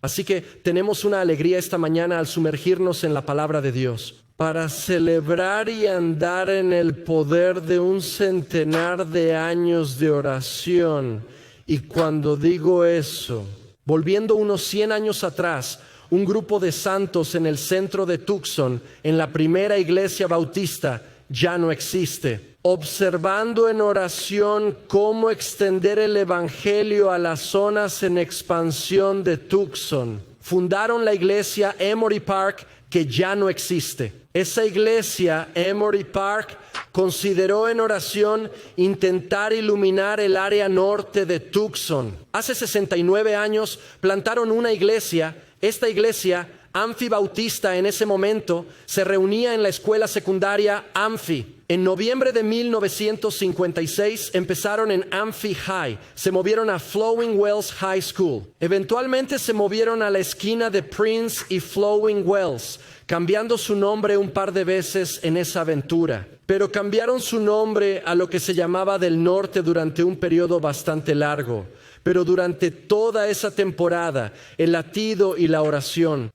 Así que tenemos una alegría esta mañana al sumergirnos en la palabra de Dios, para celebrar y andar en el poder de 100 de años de oración. Y cuando digo eso, volviendo unos 100 años atrás, un grupo de santos en el centro de Tucson, en la primera iglesia bautista, ya no existe. Observando en oración cómo extender el evangelio a las zonas en expansión de Tucson, fundaron la iglesia Emory Park, que ya no existe. Esa iglesia, Emory Park, consideró en oración intentar iluminar el área norte de Tucson. Hace 69 años plantaron una iglesia. Esta iglesia, Amphi Bautista, en ese momento se reunía en la escuela secundaria Amphi. En noviembre de 1956 empezaron en Amphi High, se movieron a Flowing Wells High School. Eventualmente se movieron a la esquina de Prince y Flowing Wells, cambiando su nombre un par de veces en esa aventura. Pero cambiaron su nombre a lo que se llamaba del norte durante un periodo bastante largo. Pero durante toda esa temporada, el latido y la oración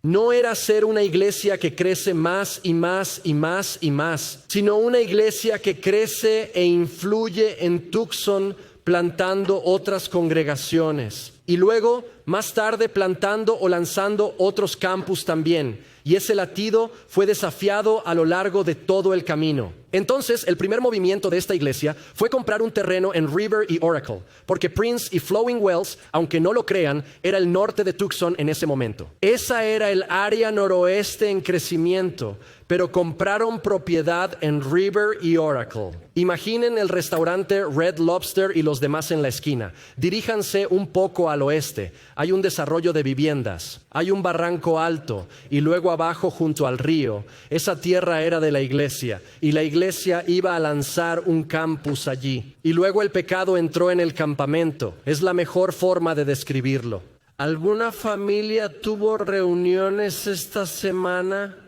no era ser una iglesia que crece más y más y más y más, sino una iglesia que crece e influye en Tucson, plantando otras congregaciones. Y luego, más tarde, plantando o lanzando otros campus también. Y ese latido fue desafiado a lo largo de todo el camino. Entonces, el primer movimiento de esta iglesia fue comprar un terreno en River y Oracle, porque Prince y Flowing Wells, aunque no lo crean, era el norte de Tucson en ese momento. Esa era el área noroeste en crecimiento, pero compraron propiedad en River y Oracle. Imaginen el restaurante Red Lobster y los demás en la esquina. Diríjanse un poco al oeste. Hay un desarrollo de viviendas, hay un barranco alto y luego abajo junto al río. Esa tierra era de la iglesia y la iglesia iba a lanzar un campus allí. Y luego el pecado entró en el campamento. Es la mejor forma de describirlo. ¿Alguna familia tuvo reuniones esta semana?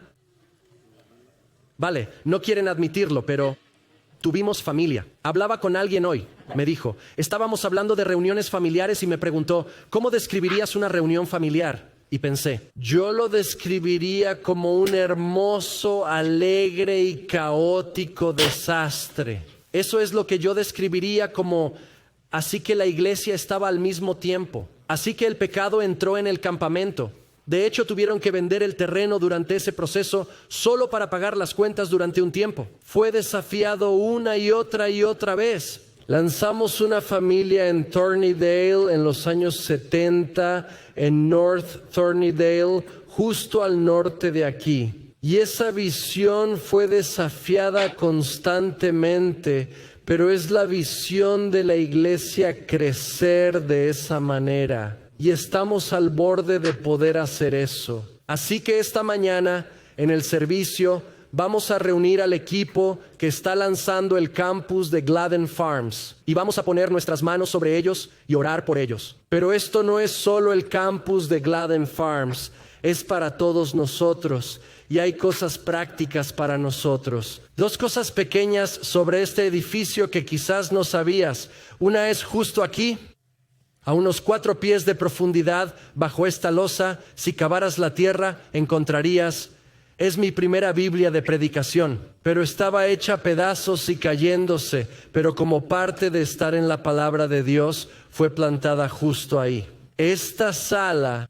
Vale, no quieren admitirlo, pero tuvimos familia. Hablaba con alguien hoy, me dijo. Estábamos hablando de reuniones familiares y me preguntó, ¿cómo describirías una reunión familiar? Y pensé, yo lo describiría como un hermoso, alegre y caótico desastre. Eso es lo que yo describiría como, así que la iglesia estaba al mismo tiempo. Así que el pecado entró en el campamento. De hecho, tuvieron que vender el terreno durante ese proceso solo para pagar las cuentas durante un tiempo. Fue desafiado una y otra vez. Lanzamos una familia en Thornydale en los años 70, en North Thornydale, justo al norte de aquí. Y esa visión fue desafiada constantemente, pero es la visión de la iglesia crecer de esa manera. Y estamos al borde de poder hacer eso. Así que esta mañana, en el servicio, vamos a reunir al equipo que está lanzando el campus de Gladden Farms. Y vamos a poner nuestras manos sobre ellos y orar por ellos. Pero esto no es solo el campus de Gladden Farms, es para todos nosotros. Y hay cosas prácticas para nosotros. 2 cosas pequeñas sobre este edificio que quizás no sabías. Una es justo aquí. A unos 4 pies de profundidad bajo esta losa, si cavaras la tierra, encontrarías, es mi primera Biblia de predicación, pero estaba hecha a pedazos y cayéndose, pero como parte de estar en la palabra de Dios, fue plantada justo ahí. Esta sala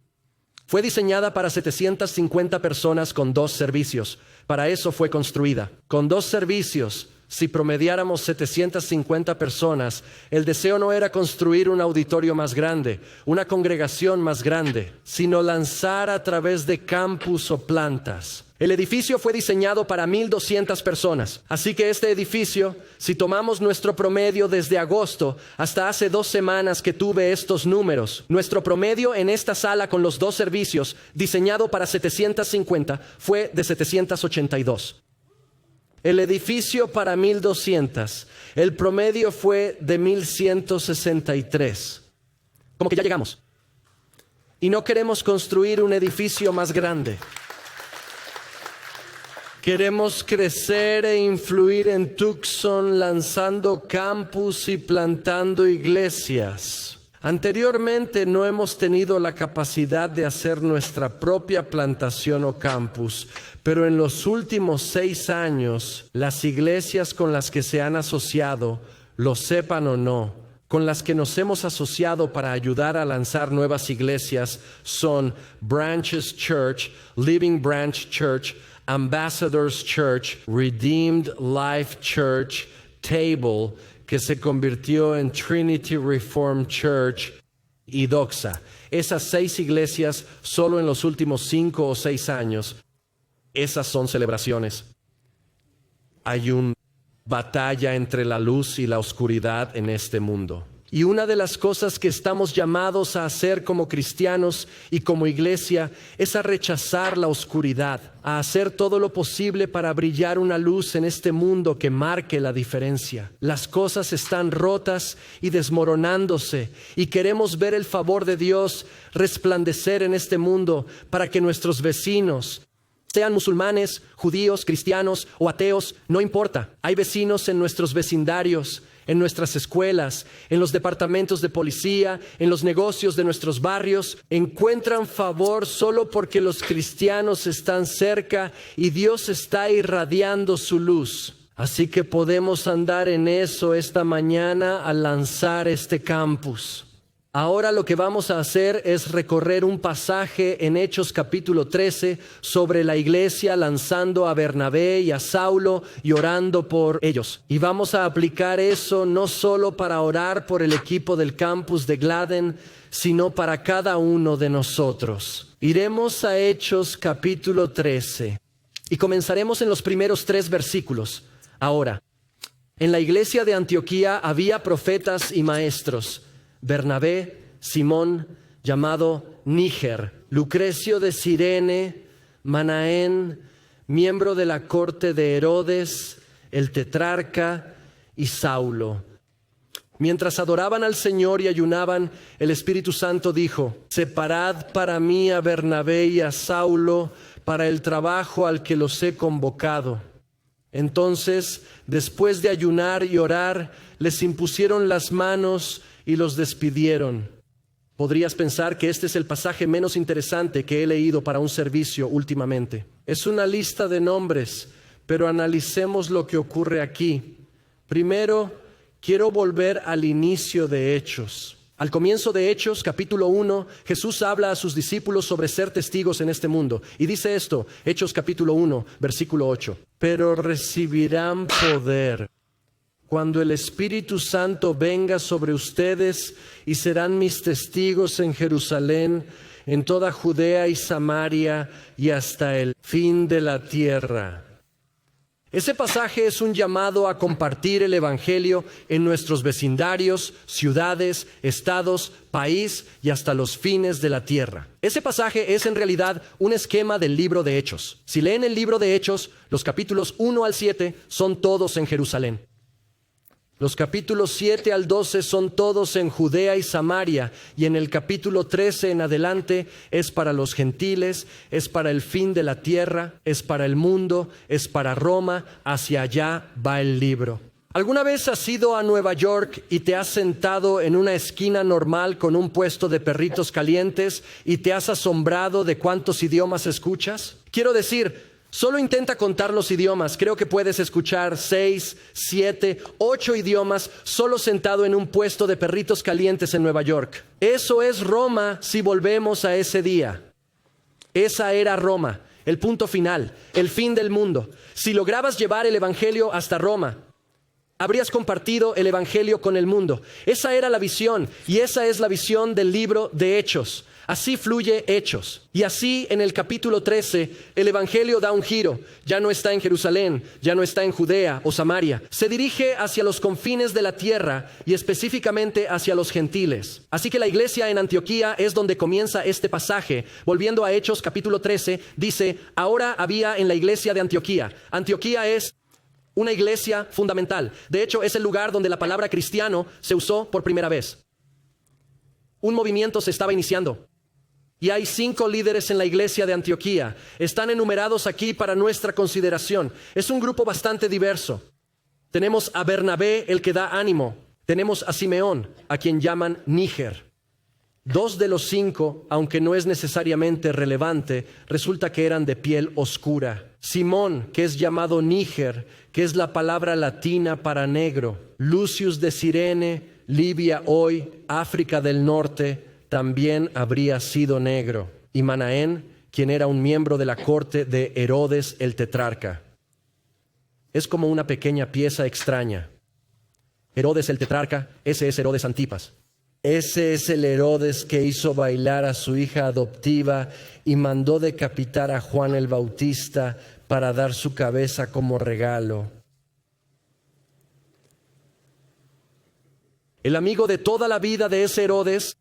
fue diseñada para 750 personas con 2 servicios. Para eso fue construida. Con 2 servicios, si promediáramos 750 personas, el deseo no era construir un auditorio más grande, una congregación más grande, sino lanzar a través de campus o plantas. El edificio fue diseñado para 1,200 personas. Así que este edificio, si tomamos nuestro promedio desde agosto hasta hace 2 semanas que tuve estos números, nuestro promedio en esta sala con los 2 servicios, diseñado para 750, fue de 782. El edificio para 1,200, el promedio fue de 1,163. Como que ya llegamos. Y no queremos construir un edificio más grande. Queremos crecer e influir en Tucson, lanzando campus y plantando iglesias. Anteriormente no hemos tenido la capacidad de hacer nuestra propia plantación o campus, pero en los últimos 6 años, las iglesias con las que se han asociado, lo sepan o no, con las que nos hemos asociado para ayudar a lanzar nuevas iglesias son Branches Church, Living Branch Church, Ambassadors Church, Redeemed Life Church, Table, que se convirtió en Trinity Reformed Church, y Doxa. Esas 6 iglesias solo en los últimos 5 o 6 años. Esas son celebraciones. Hay una batalla entre la luz y la oscuridad en este mundo. Y una de las cosas que estamos llamados a hacer como cristianos y como iglesia es a rechazar la oscuridad, a hacer todo lo posible para brillar una luz en este mundo que marque la diferencia. Las cosas están rotas y desmoronándose y queremos ver el favor de Dios resplandecer en este mundo para que nuestros vecinos, sean musulmanes, judíos, cristianos o ateos, no importa. Hay vecinos en nuestros vecindarios, en nuestras escuelas, en los departamentos de policía, en los negocios de nuestros barrios. Encuentran favor solo porque los cristianos están cerca y Dios está irradiando su luz. Así que podemos andar en eso esta mañana al lanzar este campus. Ahora lo que vamos a hacer es recorrer un pasaje en Hechos capítulo 13 sobre la iglesia lanzando a Bernabé y a Saulo y orando por ellos. Y vamos a aplicar eso no solo para orar por el equipo del campus de Gladden, sino para cada uno de nosotros. Iremos a Hechos capítulo 13 y comenzaremos en los primeros 3 versículos. Ahora, en la iglesia de Antioquía había profetas y maestros: Bernabé, Simón, llamado Níger, Lucrecio de Cirene, Manaén, miembro de la corte de Herodes, el tetrarca, y Saulo. Mientras adoraban al Señor y ayunaban, el Espíritu Santo dijo: separad para mí a Bernabé y a Saulo para el trabajo al que los he convocado. Entonces, después de ayunar y orar, les impusieron las manos y los despidieron. Podrías pensar que este es el pasaje menos interesante que he leído para un servicio últimamente. Es una lista de nombres, pero analicemos lo que ocurre aquí. Primero, quiero volver al inicio de Hechos. Al comienzo de Hechos, capítulo 1, Jesús habla a sus discípulos sobre ser testigos en este mundo. Y dice esto, Hechos capítulo 1, versículo 8. Pero recibirán poder cuando el Espíritu Santo venga sobre ustedes, y serán mis testigos en Jerusalén, en toda Judea y Samaria y hasta el fin de la tierra. Ese pasaje es un llamado a compartir el Evangelio en nuestros vecindarios, ciudades, estados, país y hasta los fines de la tierra. Ese pasaje es en realidad un esquema del libro de Hechos. Si leen el libro de Hechos, los capítulos 1 al 7 son todos en Jerusalén. Los capítulos 7 al 12 son todos en Judea y Samaria, y en el capítulo 13 en adelante es para los gentiles, es para el fin de la tierra, es para el mundo, es para Roma. Hacia allá va el libro. ¿Alguna vez has ido a Nueva York y te has sentado en una esquina normal con un puesto de perritos calientes y te has asombrado de cuántos idiomas escuchas? Quiero decir, solo intenta contar los idiomas. Creo que puedes escuchar 6, 7, 8 idiomas solo sentado en un puesto de perritos calientes en Nueva York. Eso es Roma si volvemos a ese día. Esa era Roma, el punto final, el fin del mundo. Si lograbas llevar el Evangelio hasta Roma, habrías compartido el Evangelio con el mundo. Esa era la visión, y esa es la visión del libro de Hechos. Así fluye Hechos. Y así en el capítulo 13 el Evangelio da un giro. Ya no está en Jerusalén, ya no está en Judea o Samaria. Se dirige hacia los confines de la tierra y específicamente hacia los gentiles. Así que la iglesia en Antioquía es donde comienza este pasaje. Volviendo a Hechos capítulo 13, dice: ahora había en la iglesia de Antioquía. Antioquía es una iglesia fundamental. De hecho, es el lugar donde la palabra cristiano se usó por primera vez. Un movimiento se estaba iniciando. Y hay 5 líderes en la iglesia de Antioquía. Están enumerados aquí para nuestra consideración. Es un grupo bastante diverso. Tenemos a Bernabé, el que da ánimo. Tenemos a Simeón, a quien llaman Níger. 2 de los 5, aunque no es necesariamente relevante, resulta que eran de piel oscura. Simón, que es llamado Níger, que es la palabra latina para negro. Lucius de Cirene, Libia hoy, África del Norte, también habría sido negro. Y Manaén, quien era un miembro de la corte de Herodes el tetrarca. Es como una pequeña pieza extraña. Herodes el tetrarca, ese es Herodes Antipas. Ese es el Herodes que hizo bailar a su hija adoptiva y mandó decapitar a Juan el Bautista para dar su cabeza como regalo. El amigo de toda la vida de ese Herodes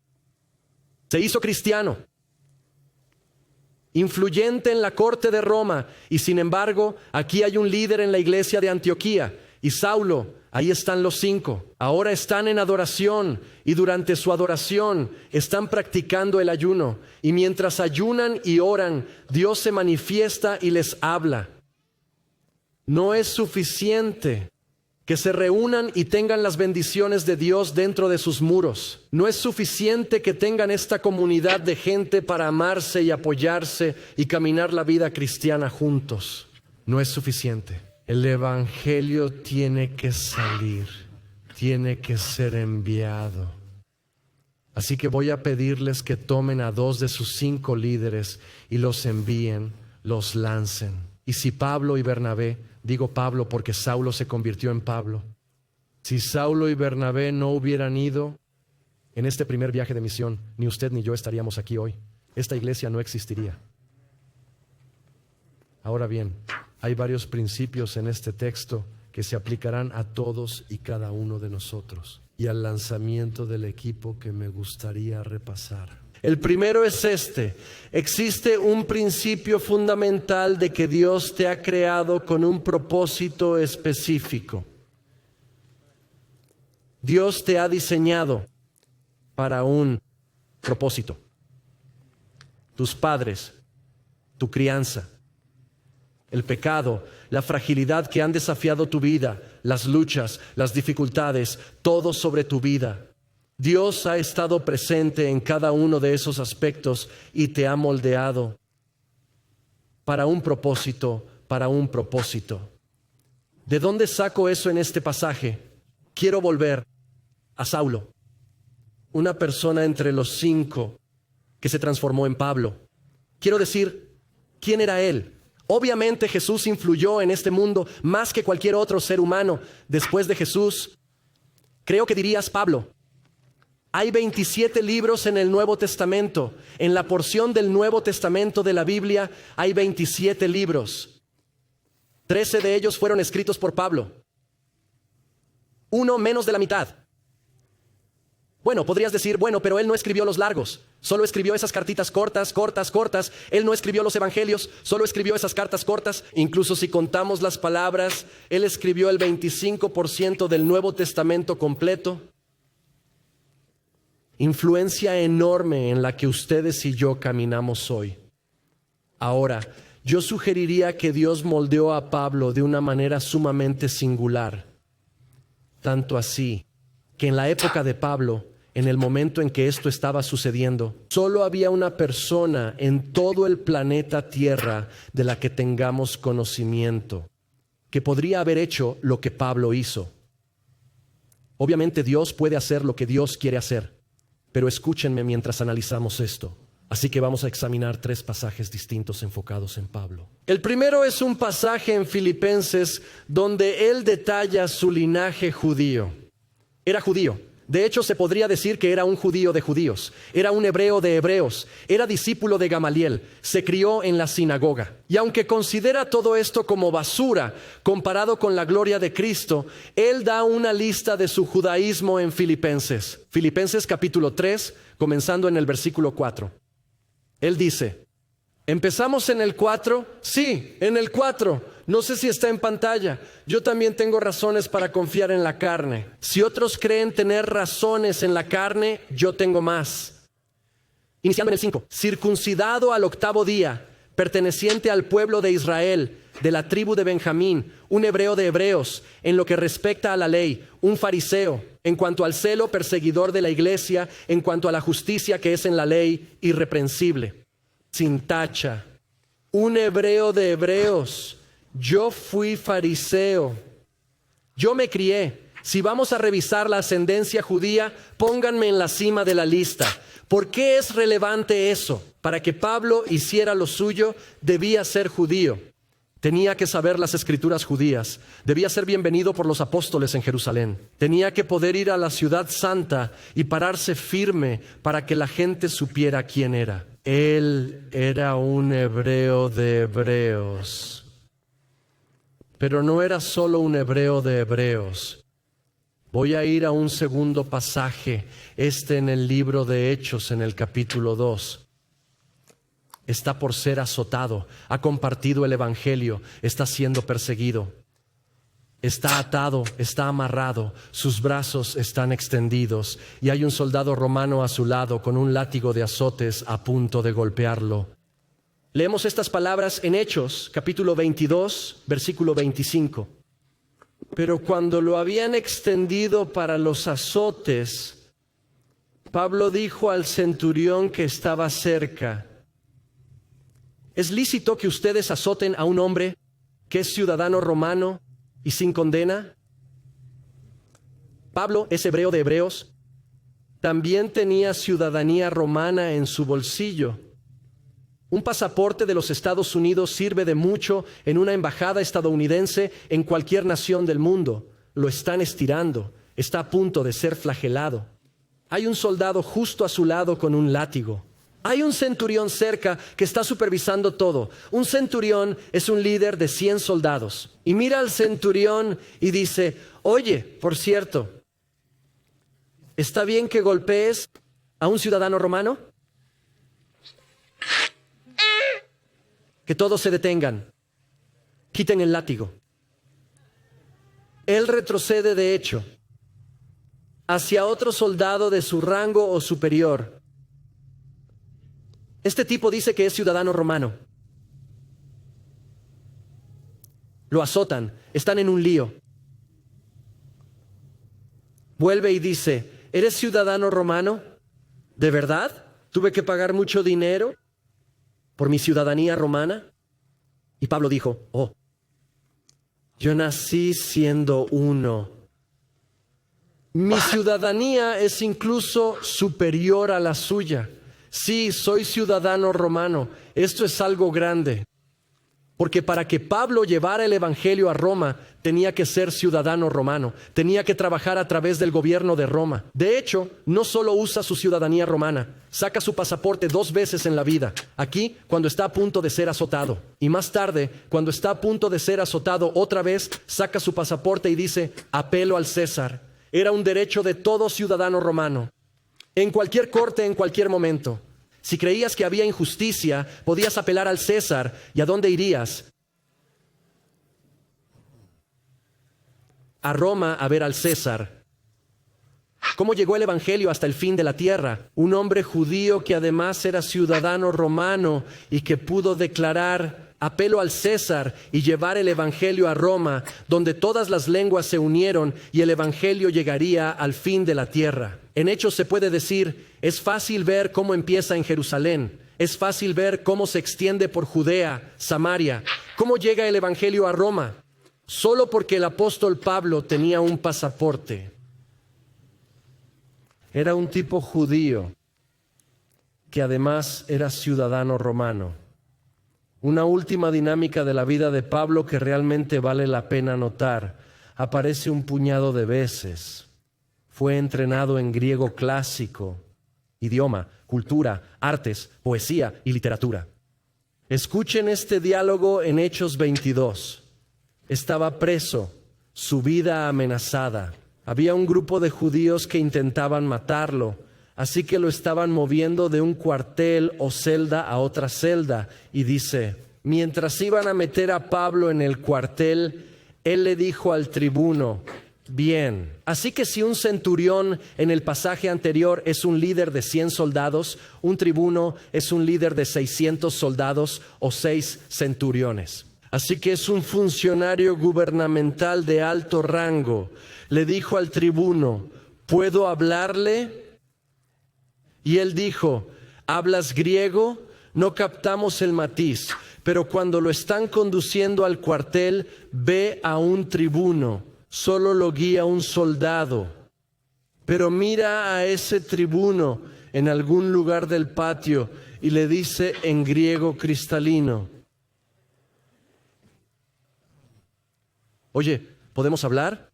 se hizo cristiano, influyente en la corte de Roma, y sin embargo, aquí hay un líder en la iglesia de Antioquía, y Saulo. Ahí están los 5. Ahora están en adoración y durante su adoración están practicando el ayuno. Y mientras ayunan y oran, Dios se manifiesta y les habla. No es suficiente que se reúnan y tengan las bendiciones de Dios dentro de sus muros. No es suficiente que tengan esta comunidad de gente para amarse y apoyarse y caminar la vida cristiana juntos. No es suficiente. El evangelio tiene que salir, tiene que ser enviado. Así que voy a pedirles que tomen a 2 de sus 5 líderes y los envíen, los lancen. Y si Pablo y Bernabé, digo Pablo porque Saulo se convirtió en Pablo, si Saulo y Bernabé no hubieran ido en este primer viaje de misión, ni usted ni yo estaríamos aquí hoy. Esta iglesia no existiría. Ahora bien, hay varios principios en este texto que se aplicarán a todos y cada uno de nosotros y al lanzamiento del equipo que me gustaría repasar. El primero es este: existe un principio fundamental de que Dios te ha creado con un propósito específico. Dios te ha diseñado para un propósito. Tus padres, tu crianza, el pecado, la fragilidad que han desafiado tu vida, las luchas, las dificultades, todo sobre tu vida. Dios ha estado presente en cada uno de esos aspectos y te ha moldeado para un propósito, para un propósito. ¿De dónde saco eso en este pasaje? Quiero volver a Saulo, una persona entre los 5 que se transformó en Pablo. Quiero decir, ¿quién era él? Obviamente Jesús influyó en este mundo más que cualquier otro ser humano. Después de Jesús, creo que dirías Pablo. Hay 27 libros en el Nuevo Testamento. En la porción del Nuevo Testamento de la Biblia hay 27 libros. 13 de ellos fueron escritos por Pablo. 1 menos de la mitad. Bueno, podrías decir, bueno, pero él no escribió los largos. Solo escribió esas cartitas cortas. Él no escribió los evangelios, solo escribió esas cartas cortas. Incluso si contamos las palabras, él escribió el 25% del Nuevo Testamento completo. Influencia enorme en la que ustedes y yo caminamos hoy. Ahora, yo sugeriría que Dios moldeó a Pablo de una manera sumamente singular. Tanto así que en la época de Pablo, en el momento en que esto estaba sucediendo, solo había una persona en todo el planeta Tierra de la que tengamos conocimiento, que podría haber hecho lo que Pablo hizo. Obviamente Dios puede hacer lo que Dios quiere hacer, pero escúchenme mientras analizamos esto. Así que vamos a examinar 3 pasajes distintos enfocados en Pablo. El primero es un pasaje en Filipenses donde él detalla su linaje judío. Era judío. De hecho, se podría decir que era un judío de judíos, era un hebreo de hebreos, era discípulo de Gamaliel, se crió en la sinagoga. Y aunque considera todo esto como basura comparado con la gloria de Cristo, él da una lista de su judaísmo en Filipenses. Filipenses capítulo 3, comenzando en el versículo 4. Él dice, ¿empezamos en el 4? Sí, en el 4. No sé si está en pantalla. Yo también tengo razones para confiar en la carne. Si otros creen tener razones en la carne, yo tengo más. Iniciando en el 5. Circuncidado al 8º día, perteneciente al pueblo de Israel, de la tribu de Benjamín, un hebreo de hebreos, en lo que respecta a la ley, un fariseo, en cuanto al celo, perseguidor de la iglesia, en cuanto a la justicia que es en la ley, irreprensible, sin tacha. Un hebreo de hebreos. Yo fui fariseo. Yo me crié. Si vamos a revisar la ascendencia judía, pónganme en la cima de la lista. ¿Por qué es relevante eso? Para que Pablo hiciera lo suyo, debía ser judío. Tenía que saber las escrituras judías. Debía ser bienvenido por los apóstoles en Jerusalén. Tenía que poder ir a la ciudad santa y pararse firme para que la gente supiera quién era. Él era un hebreo de hebreos. Pero no era solo un hebreo de hebreos. Voy a ir a un segundo pasaje, en el libro de Hechos, en el capítulo 2. Está por ser azotado, ha compartido el evangelio, está siendo perseguido. Está atado, está amarrado, sus brazos están extendidos y hay un soldado romano a su lado con un látigo de azotes a punto de golpearlo. Leemos estas palabras en Hechos, capítulo 22, versículo 25. Pero cuando lo habían extendido para los azotes, Pablo dijo al centurión que estaba cerca: ¿es lícito que ustedes azoten a un hombre que es ciudadano romano y sin condena? Pablo es hebreo de hebreos. También tenía ciudadanía romana en su bolsillo. Un pasaporte de los Estados Unidos sirve de mucho en una embajada estadounidense en cualquier nación del mundo. Lo están estirando. Está a punto de ser flagelado. Hay un soldado justo a su lado con un látigo. Hay un centurión cerca que está supervisando todo. Un centurión es un líder de 100 soldados. Y mira al centurión y dice: oye, por cierto, ¿está bien que golpees a un ciudadano romano? Que todos se detengan. Quiten el látigo. Él retrocede, de hecho, hacia otro soldado de su rango o superior. Este tipo dice que es ciudadano romano. Lo azotan, están en un lío. Vuelve y dice: ¿eres ciudadano romano? ¿De verdad? ¿Tuve que pagar mucho dinero por mi ciudadanía romana? Y Pablo dijo: oh, yo nací siendo uno. Mi ciudadanía es incluso superior a la suya. Sí, soy ciudadano romano. Esto es algo grande. Porque para que Pablo llevara el evangelio a Roma, tenía que ser ciudadano romano. Tenía que trabajar a través del gobierno de Roma. De hecho, no solo usa su ciudadanía romana, saca su pasaporte 2 veces en la vida. Aquí, cuando está a punto de ser azotado. Y más tarde, cuando está a punto de ser azotado otra vez, saca su pasaporte y dice: apelo al César. Era un derecho de todo ciudadano romano. En cualquier corte, en cualquier momento. Si creías que había injusticia, podías apelar al César. ¿Y a dónde irías? A Roma a ver al César. ¿Cómo llegó el evangelio hasta el fin de la tierra? Un hombre judío que además era ciudadano romano y que pudo declarar: apelo al César, y llevar el evangelio a Roma, donde todas las lenguas se unieron y el evangelio llegaría al fin de la tierra. En Hechos se puede decir: es fácil ver cómo empieza en Jerusalén. Es fácil ver cómo se extiende por Judea, Samaria, cómo llega el evangelio a Roma. Solo porque el apóstol Pablo tenía un pasaporte. Era un tipo judío que además era ciudadano romano. Una última dinámica de la vida de Pablo que realmente vale la pena notar. Aparece un puñado de veces. Fue entrenado en griego clásico, idioma, cultura, artes, poesía y literatura. Escuchen este diálogo en Hechos 22. Estaba preso, su vida amenazada. Había un grupo de judíos que intentaban matarlo, así que lo estaban moviendo de un cuartel o celda a otra celda. Y dice: mientras iban a meter a Pablo en el cuartel, él le dijo al tribuno: bien, así que si un centurión en el pasaje anterior es un líder de 100 soldados, un tribuno es un líder de 600 soldados o 6 centuriones. Así que es un funcionario gubernamental de alto rango. Le dijo al tribuno, ¿puedo hablarle? Y él dijo, ¿hablas griego? No captamos el matiz, pero cuando lo están conduciendo al cuartel, ve a un tribuno, solo lo guía un soldado. Pero mira a ese tribuno en algún lugar del patio y le dice en griego cristalino, oye, ¿podemos hablar?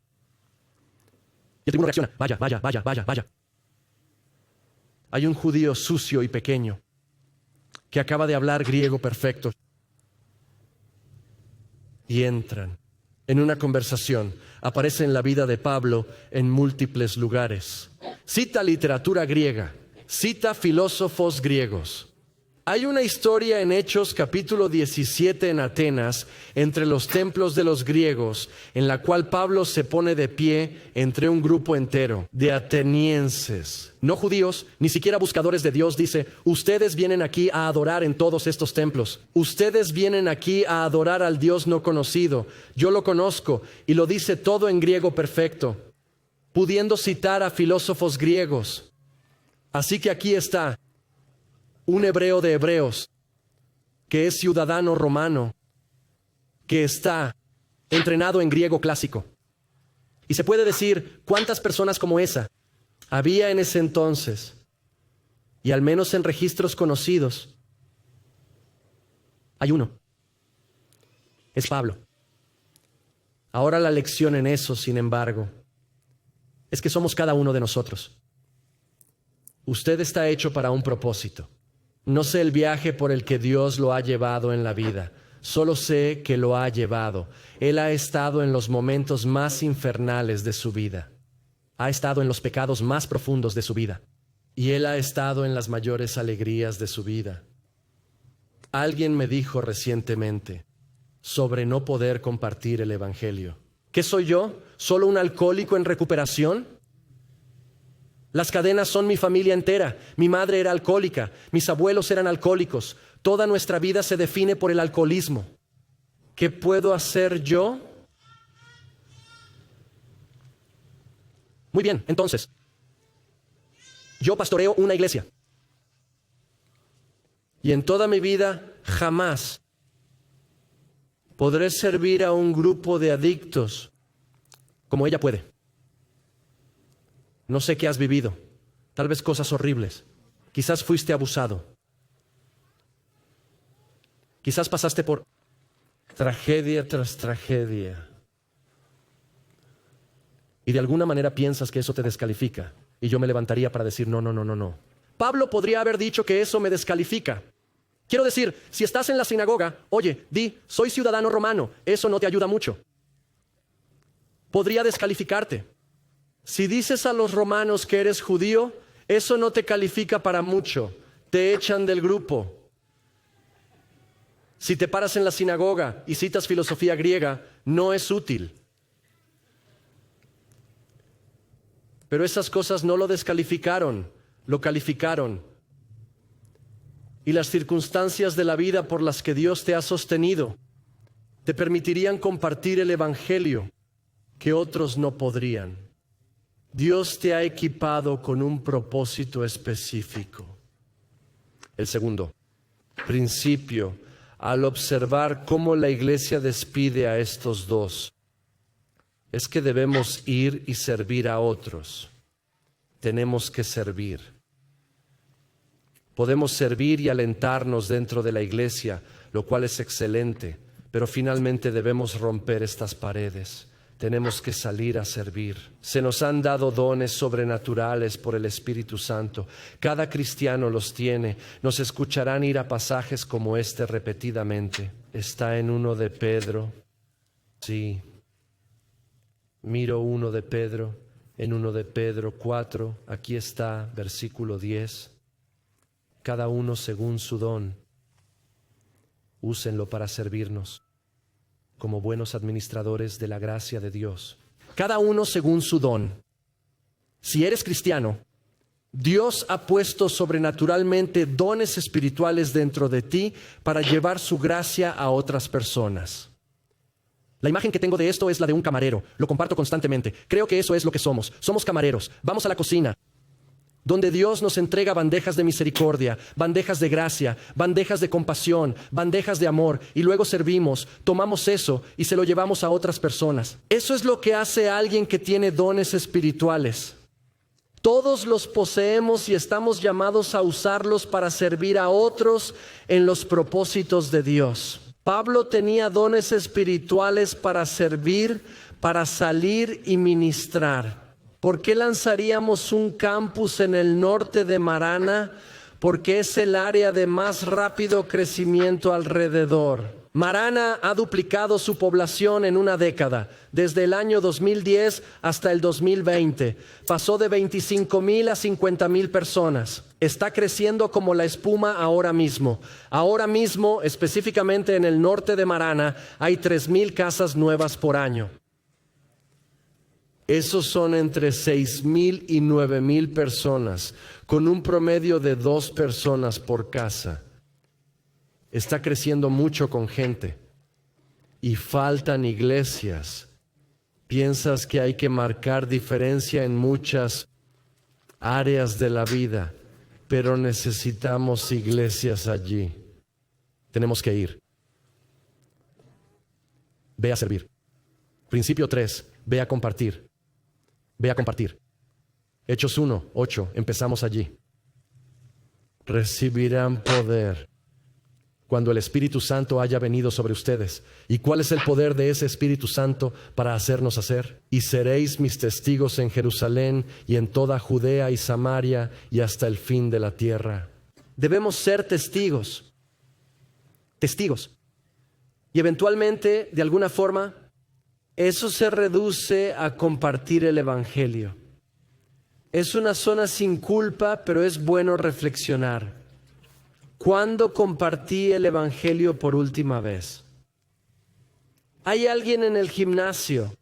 Y el tribuno reacciona, vaya. Hay un judío sucio y pequeño que acaba de hablar griego perfecto. Y entran en una conversación. Aparece en la vida de Pablo en múltiples lugares. Cita literatura griega, cita filósofos griegos. Hay una historia en Hechos capítulo 17 en Atenas, entre los templos de los griegos, en la cual Pablo se pone de pie entre un grupo entero de atenienses, no judíos, ni siquiera buscadores de Dios. Dice, ustedes vienen aquí a adorar en todos estos templos. Ustedes vienen aquí a adorar al Dios no conocido. Yo lo conozco, y lo dice todo en griego perfecto, pudiendo citar a filósofos griegos. Así que aquí está un hebreo de hebreos, que es ciudadano romano, que está entrenado en griego clásico. Y se puede decir, ¿cuántas personas como esa había en ese entonces? Y al menos en registros conocidos, hay uno. Es Pablo. Ahora la lección en eso, sin embargo, es que somos cada uno de nosotros. Usted está hecho para un propósito. No sé el viaje por el que Dios lo ha llevado en la vida, solo sé que lo ha llevado. Él ha estado en los momentos más infernales de su vida, ha estado en los pecados más profundos de su vida, y Él ha estado en las mayores alegrías de su vida. Alguien me dijo recientemente sobre no poder compartir el Evangelio. ¿Qué soy yo? ¿Solo un alcohólico en recuperación? Las cadenas son mi familia entera. Mi madre era alcohólica, mis abuelos eran alcohólicos. Toda nuestra vida se define por el alcoholismo. ¿Qué puedo hacer yo? Muy bien, entonces, yo pastoreo una iglesia. Y en toda mi vida jamás podré servir a un grupo de adictos como ella puede. No sé qué has vivido, tal vez cosas horribles. Quizás fuiste abusado. Quizás pasaste por tragedia tras tragedia. Y de alguna manera piensas que eso te descalifica. Y yo me levantaría para decir, no. Pablo podría haber dicho que eso me descalifica. Quiero decir, si estás en la sinagoga, oye, di, soy ciudadano romano, eso no te ayuda mucho. Podría descalificarte. Si dices a los romanos que eres judío, eso no te califica para mucho. Te echan del grupo. Si te paras en la sinagoga y citas filosofía griega, no es útil. Pero esas cosas no lo descalificaron, lo calificaron. Y las circunstancias de la vida por las que Dios te ha sostenido te permitirían compartir el Evangelio que otros no podrían. Dios te ha equipado con un propósito específico. El segundo principio, al observar cómo la iglesia despide a estos dos, es que debemos ir y servir a otros. Tenemos que servir. Podemos servir y alentarnos dentro de la iglesia, lo cual es excelente, pero finalmente debemos romper estas paredes. Tenemos que salir a servir. Se nos han dado dones sobrenaturales por el Espíritu Santo. Cada cristiano los tiene. Nos escucharán ir a pasajes como este repetidamente. Está en 1 de Pedro. Sí. Miro 1 de Pedro. En 1 de Pedro 4. Aquí está, versículo 10. Cada uno según su don. Úsenlo para servirnos como buenos administradores de la gracia de Dios. Cada uno según su don. Si eres cristiano, Dios ha puesto sobrenaturalmente dones espirituales dentro de ti para llevar su gracia a otras personas. La imagen que tengo de esto es la de un camarero. Lo comparto constantemente. Creo que eso es lo que somos. Somos camareros. Vamos a la cocina, donde Dios nos entrega bandejas de misericordia, bandejas de gracia, bandejas de compasión, bandejas de amor, y luego servimos, tomamos eso y se lo llevamos a otras personas. Eso es lo que hace alguien que tiene dones espirituales. Todos los poseemos y estamos llamados a usarlos para servir a otros en los propósitos de Dios. Pablo tenía dones espirituales para servir, para salir y ministrar. ¿Por qué lanzaríamos un campus en el norte de Marana? Porque es el área de más rápido crecimiento alrededor. Marana ha duplicado su población en una década, desde el año 2010 hasta el 2020. Pasó de 25,000 a 50,000 personas. Está creciendo como la espuma ahora mismo. Ahora mismo, específicamente en el norte de Marana, hay 3,000 casas nuevas por año. Esos son entre 6,000 y 9,000 personas, con un promedio de 2 personas por casa. Está creciendo mucho con gente y faltan iglesias. Piensas que hay que marcar diferencia en muchas áreas de la vida, pero necesitamos iglesias allí. Tenemos que ir. Ve a servir. Principio 3, ve a compartir. Ve a compartir. Hechos 1:8, empezamos allí. Recibirán poder cuando el Espíritu Santo haya venido sobre ustedes. ¿Y cuál es el poder de ese Espíritu Santo para hacernos hacer? Y seréis mis testigos en Jerusalén y en toda Judea y Samaria y hasta el fin de la tierra. Debemos ser testigos. Testigos. Y eventualmente, de alguna forma, eso se reduce a compartir el Evangelio. Es una zona sin culpa, pero es bueno reflexionar. ¿Cuándo compartí el Evangelio por última vez? Hay alguien en el gimnasio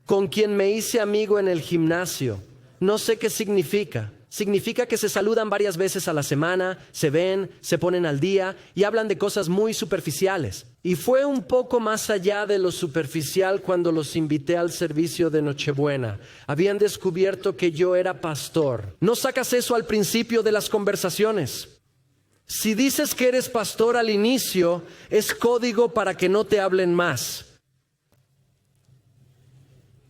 con quien me hice amigo en el gimnasio. No sé qué significa. Significa que se saludan varias veces a la semana, se ven, se ponen al día y hablan de cosas muy superficiales. Y fue un poco más allá de lo superficial cuando los invité al servicio de Nochebuena. Habían descubierto que yo era pastor. No sacas eso al principio de las conversaciones. Si dices que eres pastor al inicio, es código para que no te hablen más.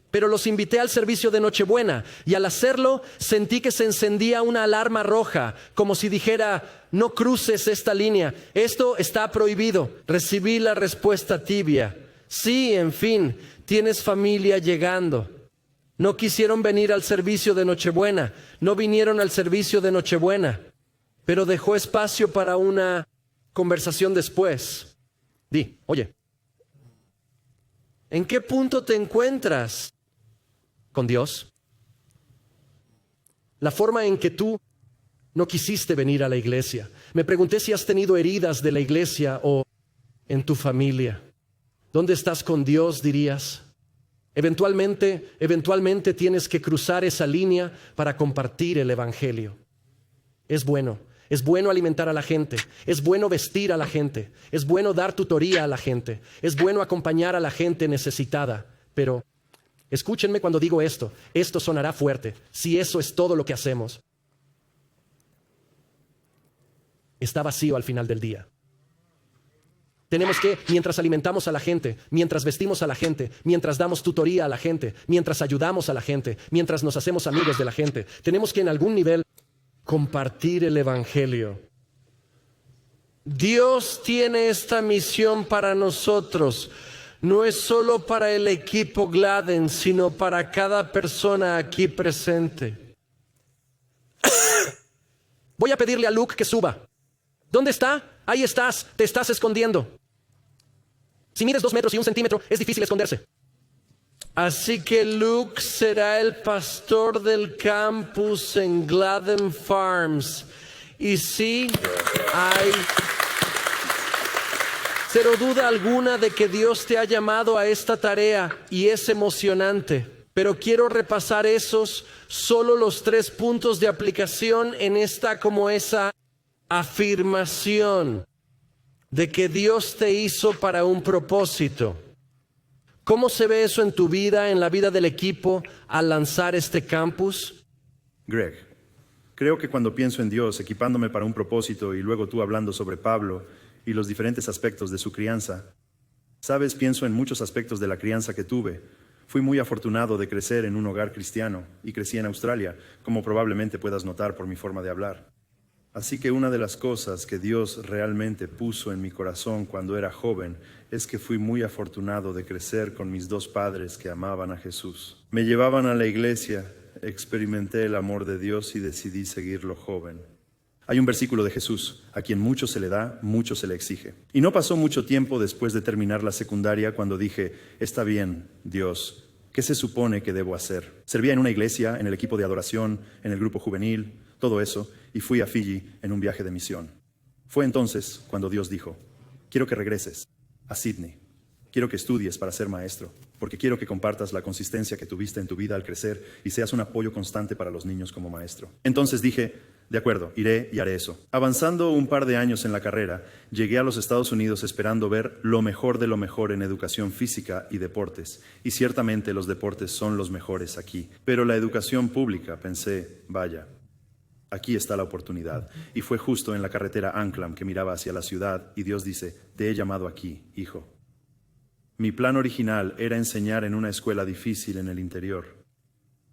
Pero los invité al servicio de Nochebuena y al hacerlo sentí que se encendía una alarma roja, como si dijera, no cruces esta línea, esto está prohibido. Recibí la respuesta tibia, sí, en fin, tienes familia llegando. No quisieron venir al servicio de Nochebuena, no vinieron al servicio de Nochebuena, pero dejó espacio para una conversación después. Di, oye, ¿en qué punto te encuentras con Dios? La forma en que tú no quisiste venir a la iglesia. Me pregunté si has tenido heridas de la iglesia o en tu familia. ¿Dónde estás con Dios, dirías? Eventualmente tienes que cruzar esa línea para compartir el Evangelio. Es bueno alimentar a la gente, es bueno vestir a la gente, es bueno dar tutoría a la gente, es bueno acompañar a la gente necesitada, pero escúchenme cuando digo esto sonará fuerte, si eso es todo lo que hacemos. Está vacío al final del día. Tenemos que, mientras alimentamos a la gente, mientras vestimos a la gente, mientras damos tutoría a la gente, mientras ayudamos a la gente, mientras nos hacemos amigos de la gente, tenemos que en algún nivel compartir el Evangelio. Dios tiene esta misión para nosotros. No es solo para el equipo Gladden, sino para cada persona aquí presente. Voy a pedirle a Luke que suba. ¿Dónde está? Ahí estás, te estás escondiendo. Si mides 2 metros y 1 centímetro, es difícil esconderse. Así que Luke será el pastor del campus en Gladden Farms. Y sí, hay cero duda alguna de que Dios te ha llamado a esta tarea y es emocionante. Pero quiero repasar solo los 3 puntos de aplicación en esta como esa afirmación de que Dios te hizo para un propósito. ¿Cómo se ve eso en tu vida, en la vida del equipo, al lanzar este campus? Greg, creo que cuando pienso en Dios equipándome para un propósito y luego tú hablando sobre Pablo y los diferentes aspectos de su crianza, sabes, pienso en muchos aspectos de la crianza que tuve. Fui muy afortunado de crecer en un hogar cristiano y crecí en Australia, como probablemente puedas notar por mi forma de hablar. Así que una de las cosas que Dios realmente puso en mi corazón cuando era joven es que fui muy afortunado de crecer con mis dos padres que amaban a Jesús. Me llevaban a la iglesia, experimenté el amor de Dios y decidí seguirlo joven. Hay un versículo de Jesús: a quien mucho se le da, mucho se le exige. Y no pasó mucho tiempo después de terminar la secundaria cuando dije: está bien, Dios, ¿qué se supone que debo hacer? Servía en una iglesia, en el equipo de adoración, en el grupo juvenil, todo eso, y fui a Fiji en un viaje de misión. Fue entonces cuando Dios dijo: quiero que regreses a Sydney. Quiero que estudies para ser maestro, porque quiero que compartas la consistencia que tuviste en tu vida al crecer y seas un apoyo constante para los niños como maestro. Entonces dije: de acuerdo, iré y haré eso. Avanzando un par de años en la carrera, llegué a los Estados Unidos esperando ver lo mejor de lo mejor en educación física y deportes. Y ciertamente los deportes son los mejores aquí. Pero la educación pública, pensé, vaya, aquí está la oportunidad. Y fue justo en la carretera Anklam que miraba hacia la ciudad y Dios dice: te he llamado aquí, hijo. Mi plan original era enseñar en una escuela difícil en el interior.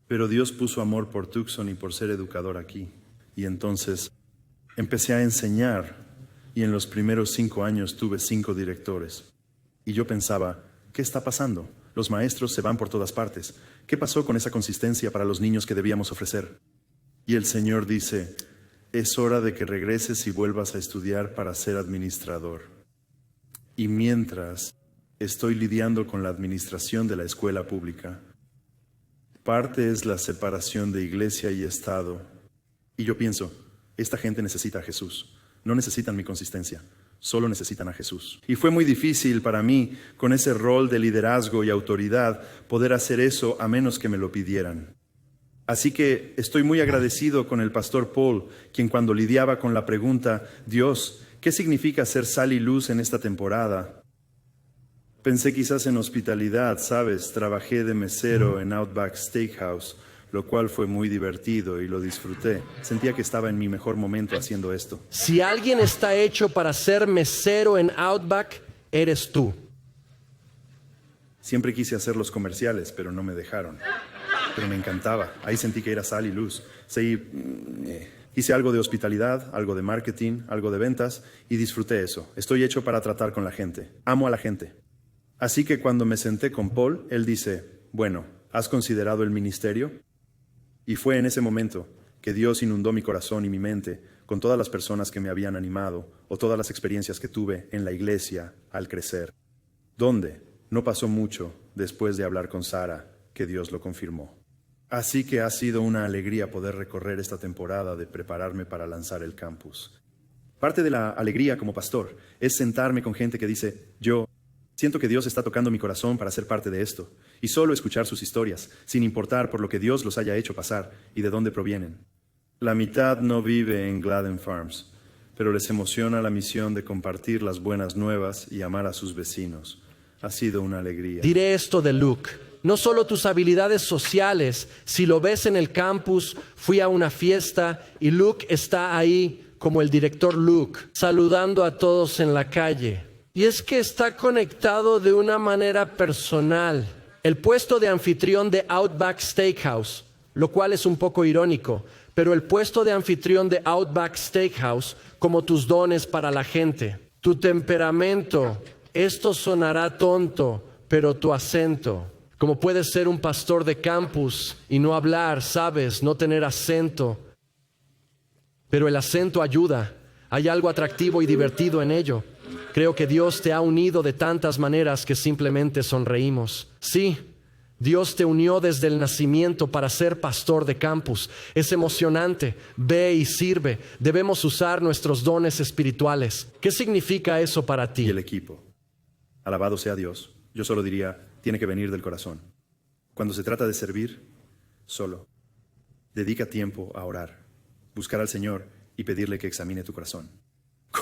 Pero Dios puso amor por Tucson y por ser educador aquí. Y entonces empecé a enseñar y en los primeros 5 años tuve 5 directores. Y yo pensaba: ¿qué está pasando? Los maestros se van por todas partes. ¿Qué pasó con esa consistencia para los niños que debíamos ofrecer? Y el Señor dice: es hora de que regreses y vuelvas a estudiar para ser administrador. Y mientras estoy lidiando con la administración de la escuela pública, parte es la separación de iglesia y Estado. Y yo pienso: esta gente necesita a Jesús. No necesitan mi consistencia, solo necesitan a Jesús. Y fue muy difícil para mí, con ese rol de liderazgo y autoridad, poder hacer eso a menos que me lo pidieran. Así que estoy muy agradecido con el pastor Paul, quien cuando lidiaba con la pregunta: Dios, ¿qué significa ser sal y luz en esta temporada? Pensé quizás en hospitalidad, ¿sabes? Trabajé de mesero en Outback Steakhouse, lo cual fue muy divertido y lo disfruté. Sentía que estaba en mi mejor momento haciendo esto. Si alguien está hecho para ser mesero en Outback, eres tú. Siempre quise hacer los comerciales, pero no me dejaron. Pero me encantaba. Ahí sentí que era sal y luz. Hice algo de hospitalidad, algo de marketing, algo de ventas y disfruté eso. Estoy hecho para tratar con la gente. Amo a la gente. Así que cuando me senté con Paul, él dice: bueno, ¿has considerado el ministerio? Y fue en ese momento que Dios inundó mi corazón y mi mente con todas las personas que me habían animado o todas las experiencias que tuve en la iglesia al crecer. ¿Dónde? No pasó mucho después de hablar con Sara que Dios lo confirmó. Así que ha sido una alegría poder recorrer esta temporada de prepararme para lanzar el campus. Parte de la alegría como pastor es sentarme con gente que dice: yo siento que Dios está tocando mi corazón para ser parte de esto, y solo escuchar sus historias, sin importar por lo que Dios los haya hecho pasar y de dónde provienen. La mitad no vive en Gladden Farms, pero les emociona la misión de compartir las buenas nuevas y amar a sus vecinos. Ha sido una alegría. Diré esto de Luke: no solo tus habilidades sociales, si lo ves en el campus, fui a una fiesta y Luke está ahí como el director Luke, saludando a todos en la calle. Y es que está conectado de una manera personal. El puesto de anfitrión de Outback Steakhouse, lo cual es un poco irónico, pero el puesto de anfitrión de Outback Steakhouse, como tus dones para la gente, tu temperamento, esto sonará tonto, pero tu acento, como puedes ser un pastor de campus y no hablar, sabes, no tener acento, pero el acento ayuda, hay algo atractivo y divertido en ello. Creo que Dios te ha unido de tantas maneras que simplemente sonreímos. Sí, Dios te unió desde el nacimiento para ser pastor de campus. Es emocionante. Ve y sirve. Debemos usar nuestros dones espirituales. ¿Qué significa eso para ti? Y el equipo. Alabado sea Dios. Yo solo diría: tiene que venir del corazón. Cuando se trata de servir, solo. Dedica tiempo a orar, buscar al Señor y pedirle que examine tu corazón.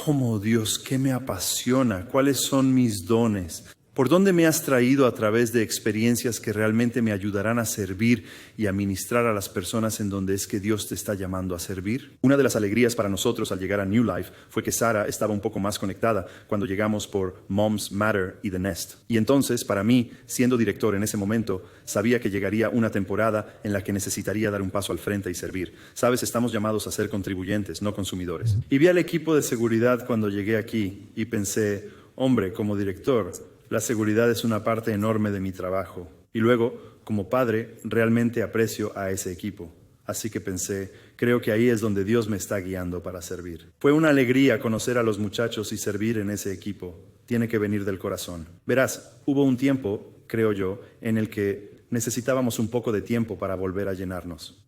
¿Cómo, Dios? ¿Qué me apasiona? ¿Cuáles son mis dones? ¿Por dónde me has traído a través de experiencias que realmente me ayudarán a servir y a ministrar a las personas en donde es que Dios te está llamando a servir? Una de las alegrías para nosotros al llegar a New Life fue que Sara estaba un poco más conectada cuando llegamos por Moms Matter y The Nest. Y entonces, para mí, siendo director en ese momento, sabía que llegaría una temporada en la que necesitaría dar un paso al frente y servir. Sabes, estamos llamados a ser contribuyentes, no consumidores. Y vi al equipo de seguridad cuando llegué aquí y pensé, hombre, como director, la seguridad es una parte enorme de mi trabajo. Y luego, como padre, realmente aprecio a ese equipo. Así que pensé, creo que ahí es donde Dios me está guiando para servir. Fue una alegría conocer a los muchachos y servir en ese equipo. Tiene que venir del corazón. Verás, hubo un tiempo, creo yo, en el que necesitábamos un poco de tiempo para volver a llenarnos.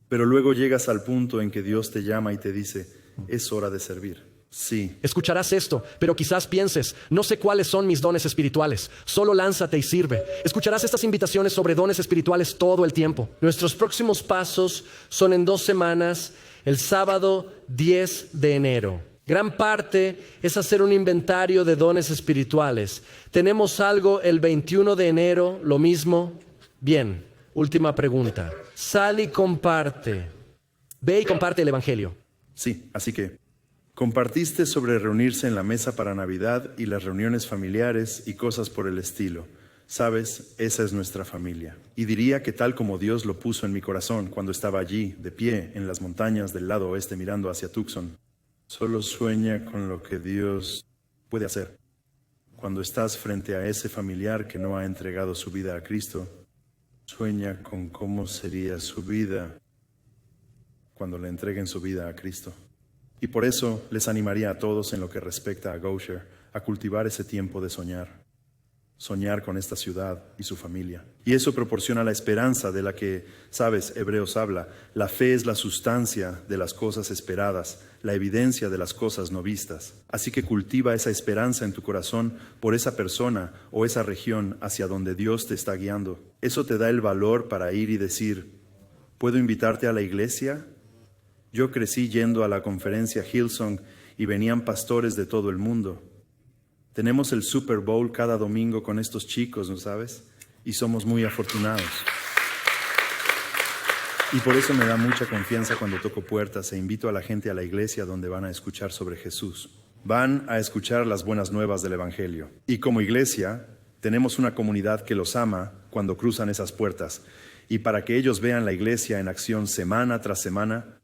Pero luego llegas al punto en que Dios te llama y te dice, es hora de servir. Sí. Escucharás esto, pero quizás pienses, no sé cuáles son mis dones espirituales, solo lánzate y sirve. Escucharás estas invitaciones sobre dones espirituales todo el tiempo. Nuestros próximos pasos son en 2 semanas, el sábado 10 de enero. Gran parte es hacer un inventario de dones espirituales. Tenemos algo el 21 de enero, lo mismo. Bien, última pregunta. Sal y comparte. Ve y comparte el Evangelio. Sí, así que compartiste sobre reunirse en la mesa para Navidad y las reuniones familiares y cosas por el estilo. Sabes, esa es nuestra familia. Y diría que tal como Dios lo puso en mi corazón cuando estaba allí, de pie, en las montañas del lado oeste mirando hacia Tucson, solo sueña con lo que Dios puede hacer. Cuando estás frente a ese familiar que no ha entregado su vida a Cristo, sueña con cómo sería su vida cuando le entreguen su vida a Cristo. Y por eso les animaría a todos en lo que respecta a Gosher a cultivar ese tiempo de soñar con esta ciudad y su familia. Y eso proporciona la esperanza de la que, sabes, Hebreos habla. La fe es la sustancia de las cosas esperadas, la evidencia de las cosas no vistas. Así que cultiva esa esperanza en tu corazón por esa persona o esa región hacia donde Dios te está guiando. Eso te da el valor para ir y decir, ¿puedo invitarte a la iglesia? Yo crecí yendo a la conferencia Hillsong y venían pastores de todo el mundo. Tenemos el Super Bowl cada domingo con estos chicos, ¿no sabes? Y somos muy afortunados. Y por eso me da mucha confianza cuando toco puertas e invito a la gente a la iglesia donde van a escuchar sobre Jesús. Van a escuchar las buenas nuevas del Evangelio. Y como iglesia, tenemos una comunidad que los ama cuando cruzan esas puertas. Y para que ellos vean la iglesia en acción semana tras semana,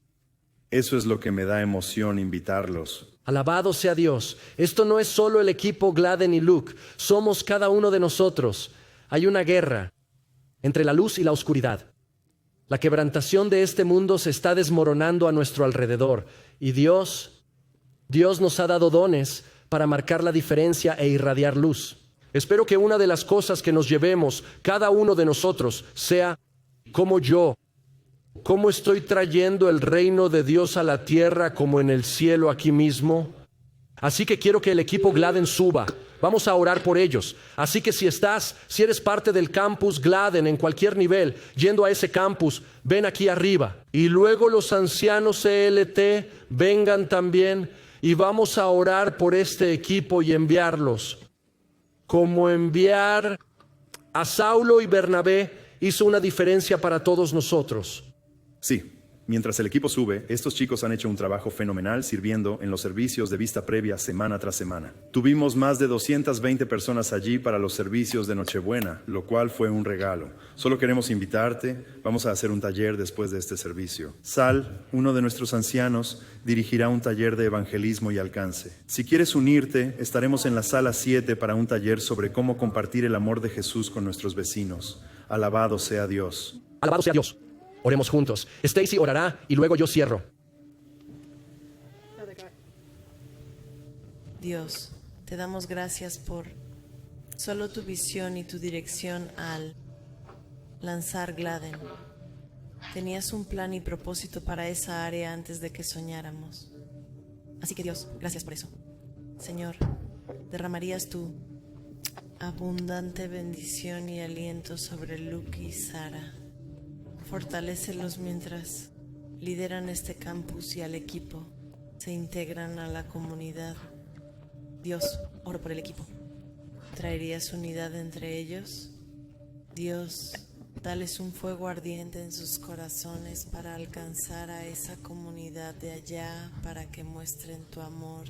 eso es lo que me da emoción invitarlos. Alabado sea Dios. Esto no es solo el equipo Gladden y Luke. Somos cada uno de nosotros. Hay una guerra entre la luz y la oscuridad. La quebrantación de este mundo se está desmoronando a nuestro alrededor. Y Dios nos ha dado dones para marcar la diferencia e irradiar luz. Espero que una de las cosas que nos llevemos, cada uno de nosotros, sea como yo. ¿Cómo estoy trayendo el reino de Dios a la tierra como en el cielo aquí mismo? Así que quiero que el equipo Gladden suba. Vamos a orar por ellos. Así que si eres parte del campus Gladden en cualquier nivel, yendo a ese campus, ven aquí arriba. Y luego los ancianos CLT vengan también y vamos a orar por este equipo y enviarlos. Como enviar a Saulo y Bernabé hizo una diferencia para todos nosotros. Sí, mientras el equipo sube, estos chicos han hecho un trabajo fenomenal sirviendo en los servicios de vista previa semana tras semana. Tuvimos más de 220 personas allí para los servicios de Nochebuena, lo cual fue un regalo. Solo queremos invitarte, vamos a hacer un taller después de este servicio. Sal, uno de nuestros ancianos, dirigirá un taller de evangelismo y alcance. Si quieres unirte, estaremos en la sala 7 para un taller sobre cómo compartir el amor de Jesús con nuestros vecinos. Alabado sea Dios. Alabado sea Dios. Oremos juntos. Stacy orará y luego yo cierro. Dios, te damos gracias por solo tu visión y tu dirección al lanzar Gladden. Tenías un plan y propósito para esa área antes de que soñáramos. Así que Dios, gracias por eso. Señor, derramarías tu abundante bendición y aliento sobre Luke y Sara. Fortalécelos mientras lideran este campus y al equipo se integran a la comunidad. Dios, oro por el equipo. ¿Traerías unidad entre ellos? Dios, dales un fuego ardiente en sus corazones para alcanzar a esa comunidad de allá, para que muestren tu amor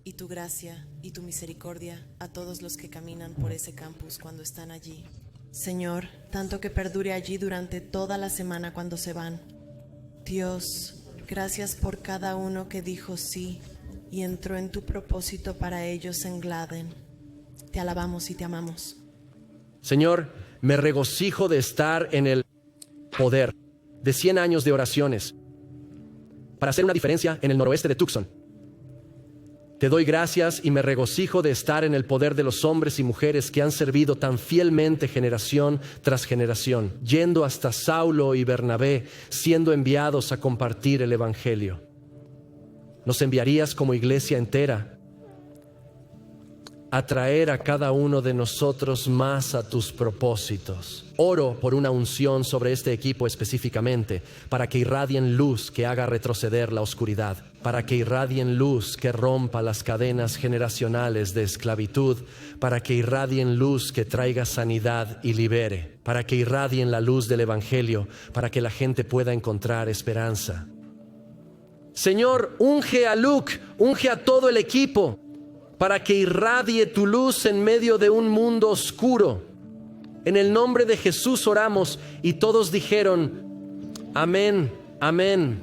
y tu gracia y tu misericordia a todos los que caminan por ese campus cuando están allí. Señor, tanto que perdure allí durante toda la semana cuando se van. Dios, gracias por cada uno que dijo sí y entró en tu propósito para ellos en Gladden. Te alabamos y te amamos. Señor, me regocijo de estar en el poder de 100 años de oraciones para hacer una diferencia en el noroeste de Tucson. Te doy gracias y me regocijo de estar en el poder de los hombres y mujeres que han servido tan fielmente generación tras generación, yendo hasta Saulo y Bernabé, siendo enviados a compartir el Evangelio. Nos enviarías como iglesia entera a traer a cada uno de nosotros más a tus propósitos. Oro por una unción sobre este equipo específicamente, para que irradien luz que haga retroceder la oscuridad, para que irradien luz que rompa las cadenas generacionales de esclavitud, para que irradien luz que traiga sanidad y libere, para que irradien la luz del Evangelio, para que la gente pueda encontrar esperanza. Señor, unge a Luke, unge a todo el equipo, para que irradie tu luz en medio de un mundo oscuro. En el nombre de Jesús oramos, y todos dijeron, amén, amén.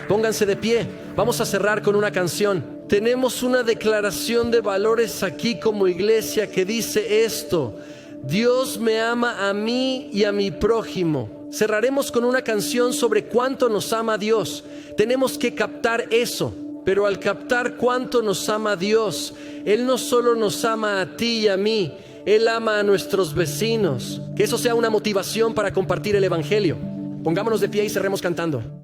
Pónganse de pie, vamos a cerrar con una canción. Tenemos una declaración de valores aquí como iglesia que dice esto: Dios me ama a mí y a mi prójimo. Cerraremos con una canción sobre cuánto nos ama Dios. Tenemos que captar eso, pero al captar cuánto nos ama Dios, Él no solo nos ama a ti y a mí, Él ama a nuestros vecinos. Que eso sea una motivación para compartir el Evangelio. Pongámonos de pie y cerremos cantando.